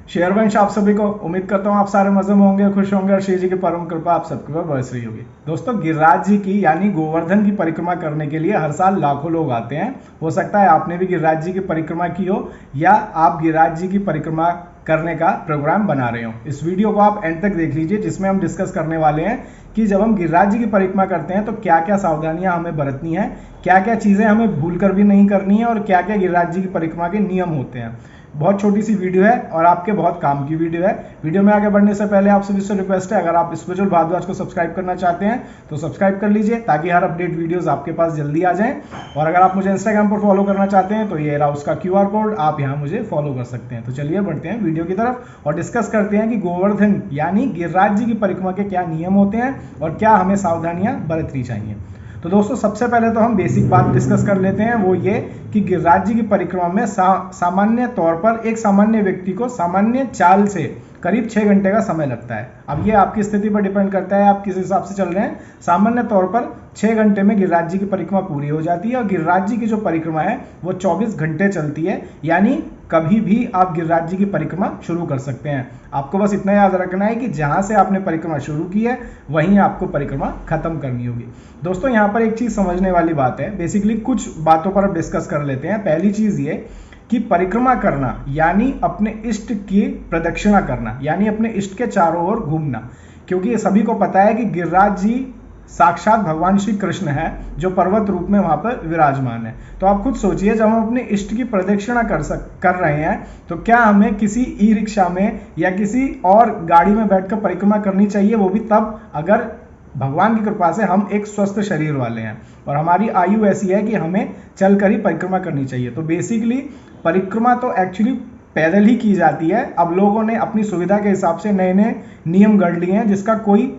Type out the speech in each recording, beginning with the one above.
शेयरवंश आप सभी को, उम्मीद करता हूँ आप सारे मजे में होंगे, खुश होंगे और श्री जी की परम कृपा आप सबके ऊपर बरस रही होगी। दोस्तों, गिरिराज जी की यानी गोवर्धन की परिक्रमा करने के लिए हर साल लाखों लोग आते हैं। हो सकता है आपने भी गिरिराज जी की परिक्रमा की हो या आप गिरिराज जी की परिक्रमा करने का प्रोग्राम बना रहे हो। इस वीडियो को आप एंड तक देख लीजिए, जिसमें हम डिस्कस करने वाले हैं कि जब हम गिरिराज जी की परिक्रमा करते हैं तो क्या क्या सावधानियां हमें बरतनी है, क्या क्या चीजें हमें भूल कर भी नहीं करनी है और क्या क्या गिरिराज जी की परिक्रमा के नियम होते हैं। बहुत छोटी सी वीडियो है और आपके बहुत काम की वीडियो है। वीडियो में आगे बढ़ने से पहले आप सभी से रिक्वेस्ट है, अगर आप स्पिरिचुअल भारद्वाज को सब्सक्राइब करना चाहते हैं तो सब्सक्राइब कर लीजिए ताकि हर अपडेट वीडियोस आपके पास जल्दी आ जाएं। और अगर आप मुझे इंस्टाग्राम पर फॉलो करना चाहते हैं तो ये रहा उसका QR कोड, आप यहाँ मुझे फॉलो कर सकते हैं। तो चलिए बढ़ते हैं वीडियो की तरफ और डिस्कस करते हैं कि गोवर्धन यानी गिरिराज जी की परिक्रमा के क्या नियम होते हैं और क्या हमें सावधानियां बरतनी चाहिए। तो दोस्तों, सबसे पहले तो हम बेसिक बात डिस्कस कर लेते हैं, वो ये कि गिरिराज जी की परिक्रमा में सामान्य तौर पर एक सामान्य व्यक्ति को सामान्य चाल से करीब 6 घंटे का समय लगता है। अब ये आपकी स्थिति पर डिपेंड करता है, आप किस हिसाब से चल रहे हैं। सामान्य तौर पर 6 घंटे में गिरिराज जी की परिक्रमा पूरी हो जाती है और गिरिराज जी की जो परिक्रमा है वो 24 घंटे चलती है, यानी कभी भी आप गिरिराज जी की परिक्रमा शुरू कर सकते हैं। आपको बस इतना याद रखना है कि जहां से आपने परिक्रमा शुरू की है वहीं आपको परिक्रमा खत्म करनी होगी। दोस्तों, यहाँ पर एक चीज समझने वाली बात है, बेसिकली कुछ बातों पर अब डिस्कस कर लेते हैं। पहली चीज ये कि परिक्रमा करना यानी अपने इष्ट की प्रदक्षिणा करना, यानी अपने इष्ट के चारों ओर घूमना, क्योंकि ये सभी को पता है कि गिरिराज जी साक्षात भगवान श्री कृष्ण है जो पर्वत रूप में वहां पर विराजमान है। तो आप खुद सोचिए, जब हम अपने इष्ट की प्रदक्षिणा कर रहे हैं तो क्या हमें किसी ई रिक्शा में या किसी और गाड़ी में बैठकर परिक्रमा करनी चाहिए, वो भी तब अगर भगवान की कृपा से हम एक स्वस्थ शरीर वाले हैं और हमारी आयु ऐसी है कि हमें चलकर ही परिक्रमा करनी चाहिए। तो बेसिकली परिक्रमा तो एक्चुअली पैदल ही की जाती है। अब लोगों ने अपनी सुविधा के हिसाब से नए नए नियम गढ़ लिए हैं जिसका कोई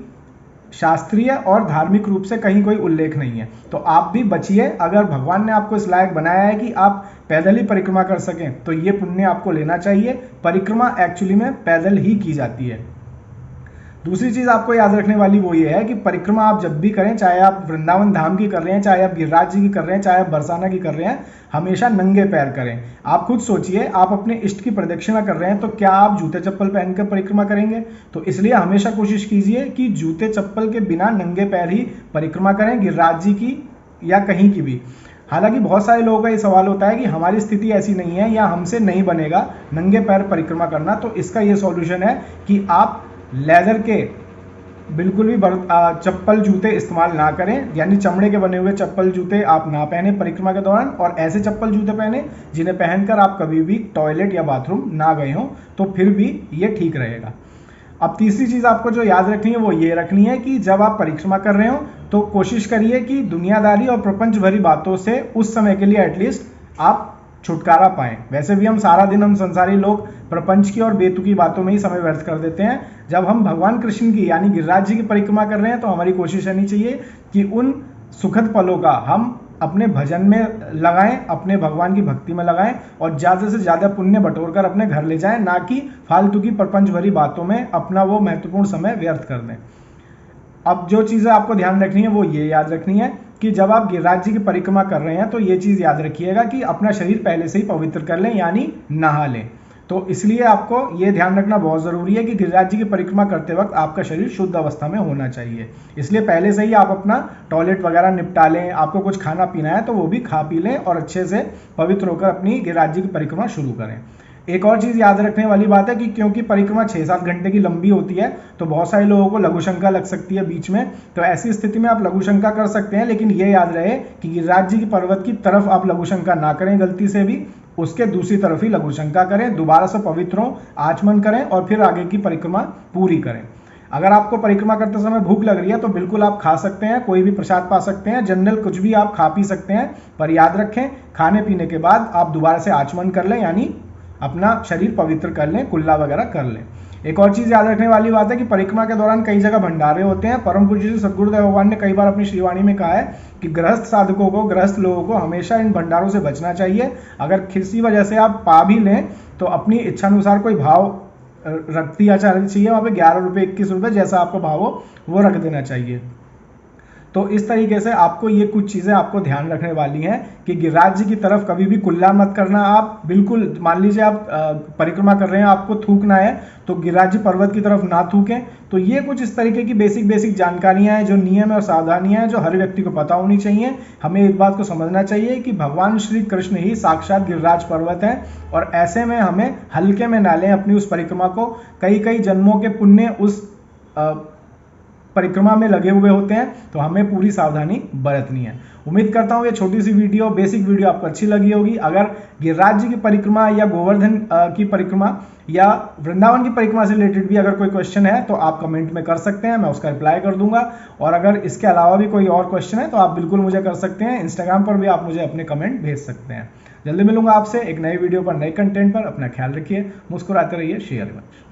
शास्त्रीय और धार्मिक रूप से कहीं कोई उल्लेख नहीं है। तो आप भी बचिए, अगर भगवान ने आपको इस लायक बनाया है कि आप पैदल ही परिक्रमा कर सकें तो ये पुण्य आपको लेना चाहिए। परिक्रमा एक्चुअली में पैदल ही की जाती है। दूसरी चीज आपको याद रखने वाली वो ये है कि परिक्रमा आप जब भी करें, चाहे आप वृंदावन धाम की कर रहे हैं, चाहे आप गिरिराज जी की कर रहे हैं, चाहे आप बरसाना की कर रहे हैं, हमेशा नंगे पैर करें। आप खुद सोचिए, आप अपने इष्ट की प्रदक्षिणा कर रहे हैं तो क्या आप जूते चप्पल पहनकर परिक्रमा करेंगे? तो इसलिए हमेशा कोशिश कीजिए कि जूते चप्पल के बिना नंगे पैर ही परिक्रमा करें, गिरिराज जी की या कहीं की भी। हालांकि बहुत सारे लोगों का ये सवाल होता है कि हमारी स्थिति ऐसी नहीं है या हमसे नहीं बनेगा नंगे पैर परिक्रमा करना, तो इसका ये सॉल्यूशन है कि आप लेदर के बिल्कुल भी चप्पल जूते इस्तेमाल ना करें, यानी चमड़े के बने हुए चप्पल जूते आप ना पहने परिक्रमा के दौरान, और ऐसे चप्पल जूते पहने जिन्हें पहनकर आप कभी भी टॉयलेट या बाथरूम ना गए हों, तो फिर भी ये ठीक रहेगा। अब तीसरी चीज आपको जो याद रखनी है वो ये रखनी है कि जब आप परिक्रमा कर रहे हो तो कोशिश करिए कि दुनियादारी और प्रपंच भरी बातों से उस समय के लिए एटलीस्ट आप छुटकारा पाएं। वैसे भी हम सारा दिन हम संसारी लोग प्रपंच की और बेतुकी बातों में ही समय व्यर्थ कर देते हैं। जब हम भगवान कृष्ण की यानी गिरिराज जी की परिक्रमा कर रहे हैं तो हमारी कोशिश रहनी चाहिए कि उन सुखद पलों का हम अपने भजन में लगाएं, अपने भगवान की भक्ति में लगाएं और ज़्यादा से ज़्यादा पुण्य बटोरकर अपने घर ले जाएं, ना कि फालतू की प्रपंच भरी बातों में अपना वो महत्वपूर्ण समय व्यर्थ कर दें। अब जो चीज़ें आपको ध्यान रखनी है वो ये याद रखनी है कि जब आप गिरिराज जी की परिक्रमा कर रहे हैं तो ये चीज़ याद रखिएगा कि अपना शरीर पहले से ही पवित्र कर लें, यानी नहा लें। तो इसलिए आपको ये ध्यान रखना बहुत ज़रूरी है कि गिरिराज जी की परिक्रमा करते वक्त आपका शरीर शुद्ध अवस्था में होना चाहिए। इसलिए पहले से ही आप अपना टॉयलेट वगैरह निपटा लें, आपको कुछ खाना पीना है तो वो भी खा पी लें और अच्छे से पवित्र होकर अपनी गिरिराज जी की परिक्रमा शुरू करें। एक और चीज़ याद रखने वाली बात है कि क्योंकि परिक्रमा 6-7 घंटे की लंबी होती है तो बहुत सारे लोगों को लघुशंका लग सकती है बीच में। तो ऐसी स्थिति में आप लघुशंका कर सकते हैं, लेकिन ये याद रहे कि गिरिराज जी की पर्वत की तरफ आप लघुशंका ना करें गलती से भी, उसके दूसरी तरफ ही लघुशंका करें, दोबारा से पवित्र हों, आचमन करें और फिर आगे की परिक्रमा पूरी करें। अगर आपको परिक्रमा करते समय भूख लग रही है तो बिल्कुल आप खा सकते हैं, कोई भी प्रसाद पा सकते हैं, जनरल कुछ भी आप खा पी सकते हैं, पर याद रखें खाने पीने के बाद आप दोबारा से आचमन कर लें, यानी अपना शरीर पवित्र कर लें, कुल्ला वगैरह कर लें। एक और चीज़ याद रखने वाली बात है कि परिक्रमा के दौरान कई जगह भंडारे होते हैं। परम पूज्य श्री सद्गुरुदेव भगवान ने कई बार अपनी श्रीवाणी में कहा है कि गृहस्थ साधकों को, गृहस्थ लोगों को हमेशा इन भंडारों से बचना चाहिए। अगर किसी वजह से आप पा भी लें तो अपनी इच्छानुसार कोई भाव रख दिया चाहिए, वहाँ पे 11 रुपये 21 रुपये जैसा आपका भाव हो वो रख देना चाहिए। तो इस तरीके से आपको ये कुछ चीज़ें आपको ध्यान रखने वाली हैं कि गिरिराज जी की तरफ कभी भी कुल्ला मत करना आप, बिल्कुल। मान लीजिए आप परिक्रमा कर रहे हैं, आपको थूकना है तो गिरिराज जी पर्वत की तरफ ना थूकें। तो ये कुछ इस तरीके की बेसिक जानकारियां हैं, जो नियम और सावधानियां हैं, जो हर व्यक्ति को पता होनी चाहिए। हमें इस बात को समझना चाहिए कि भगवान श्री कृष्ण ही साक्षात गिरिराज पर्वत है, और ऐसे में हमें हल्के में ना लें अपनी उस परिक्रमा को। कई कई जन्मों के पुण्य उस परिक्रमा में लगे हुए होते हैं, तो हमें पूरी सावधानी बरतनी है। उम्मीद करता हूँ ये छोटी सी वीडियो, बेसिक वीडियो आपको अच्छी लगी होगी। अगर गिरिराज जी की परिक्रमा या गोवर्धन की परिक्रमा या वृंदावन की परिक्रमा से रिलेटेड भी अगर कोई क्वेश्चन है तो आप कमेंट में कर सकते हैं, मैं उसका रिप्लाई कर दूंगा। और अगर इसके अलावा भी कोई और क्वेश्चन है तो आप बिल्कुल मुझे कर सकते हैं। इंस्टाग्राम पर भी आप मुझे अपने कमेंट भेज सकते हैं। जल्दी मिलूंगा आपसे एक नई वीडियो पर, नए कंटेंट पर। अपना ख्याल रखिए, मुस्कुराते रहिए, शेयर मच।